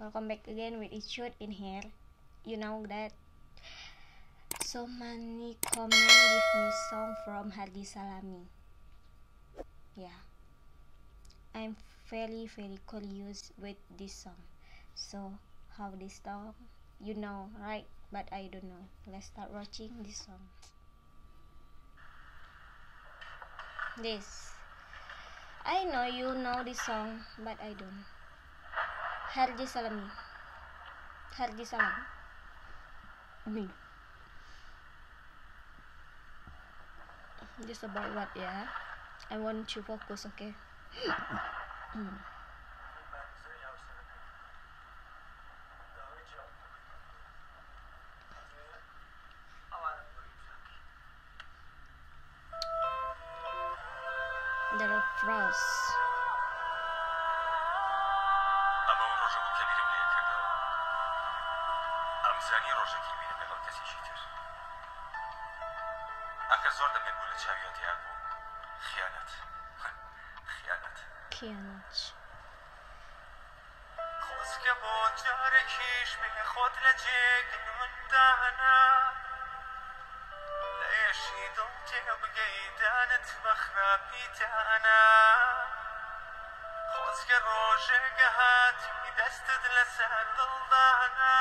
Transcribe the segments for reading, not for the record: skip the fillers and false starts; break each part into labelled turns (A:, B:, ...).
A: welcome back again with Ichut in here. You know that so many comment give me song from Hardi Salami. Yeah, I'm very curious with this song. So how this song, you know, right? But I don't know. Let's start watching this song. This, I know you know this song, but I don't. Hardi Salami. Hardi Salami. Me. This about what, yeah? I want to focus, okay? Dlfrosh.
B: اما اون روژه بود که میریم لیه کرده امزانی روژه که میریم لگل کسی شیتر اکر زور دم یکبوله چاویاتی اگو خیانت خوز که بود جاره کیش به خود لجگ من دانا لیشی دم تیب گیدانت بخرابی دانا خوز که روژه گهاتی دستد لسر دلدانا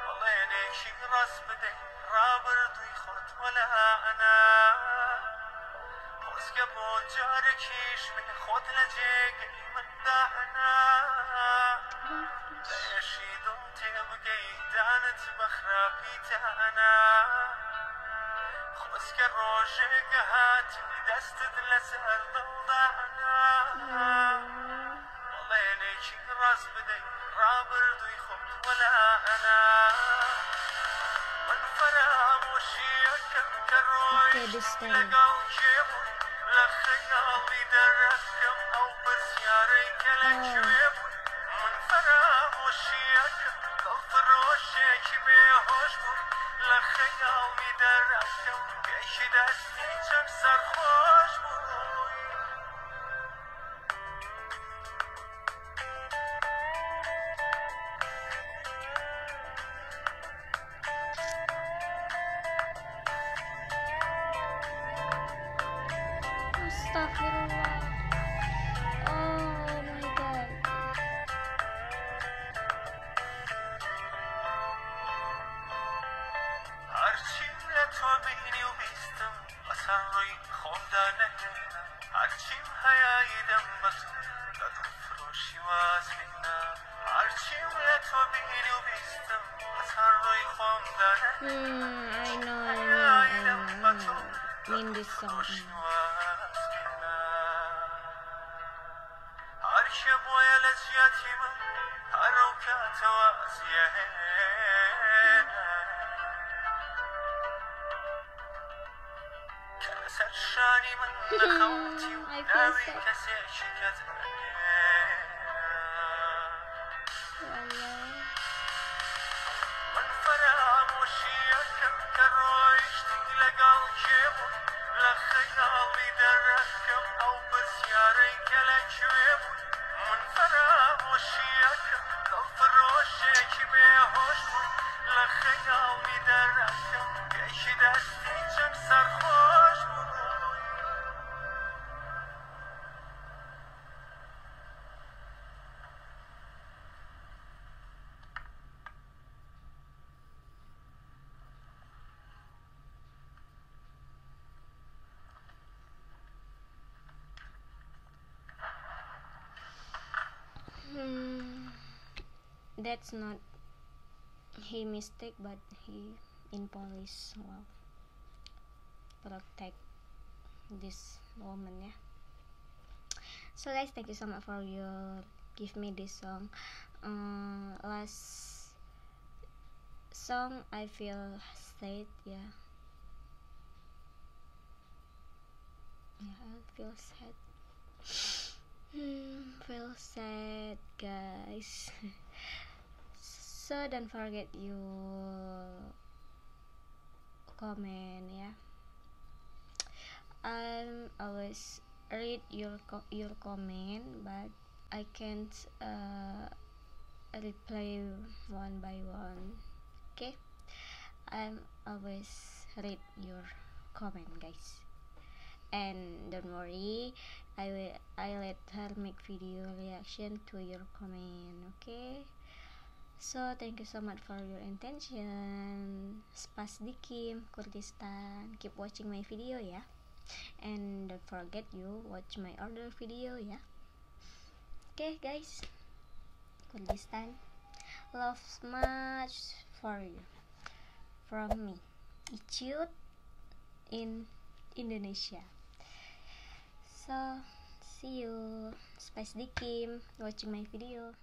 B: والله نیکی راس بده رابر دوی خود ولا انا خوز که بود جاره کیش به خود لجگ من دانا لیشی دم تیب گیدانت بخرابی دانا خوز که روژه گهاتی دستد لسر دلدانا والله نیکی راس بده رابر دوی خود ولا انا من فراموشی اکم که رویش لگاو جیبون لخیالی درکم او بسیاری کلکویبون من فراموشی اکم دلفروشه که بیهوش بود لخیالی درکم پیشی دستی چند سرخوش بود
A: Astaghfirullah. Oh my god.
B: هرچیم لتو بینی و بیستم اصلا روی خوندانه نینا هرچیم هیاییدم بسو دلفروشی واسینا هرچیم لتو بینی و بیستم اصلا روی خوندانه
A: I know. Mean this song.
B: هر که باید لجیتی من هر روکات وازیه که سرشانی من نخوتی و ناوی کسی شکت من فراموشی اکم که رویشتی لگل که بود لخیالی درکم او بسیاری کلکوی بود من فراموشی اکم دلفروشه که بیهوش بود لخیالی درکم پیشی دستی چند سرخوش بود
A: That's not he mistake, but he in Polish. Wow, protect this woman, yeah. So guys, thank you so much for your give me this song. Last song I feel sad, yeah. I feel sad. Feel sad, guys. So don't forget your comment, yeah. I'm always read your comment, but I can't reply one by one. Okay, I'm always read your comment, guys. And don't worry, I let her make video reaction to your comment. Okay, so thank you so much for your attention. Spasdikim Kurdistan, keep watching my video ya, and don't forget you watch my other video ya. Okay guys, Kurdistan, love much for you from me, Icut in Indonesia. So see you, Spasdikim, watching my video.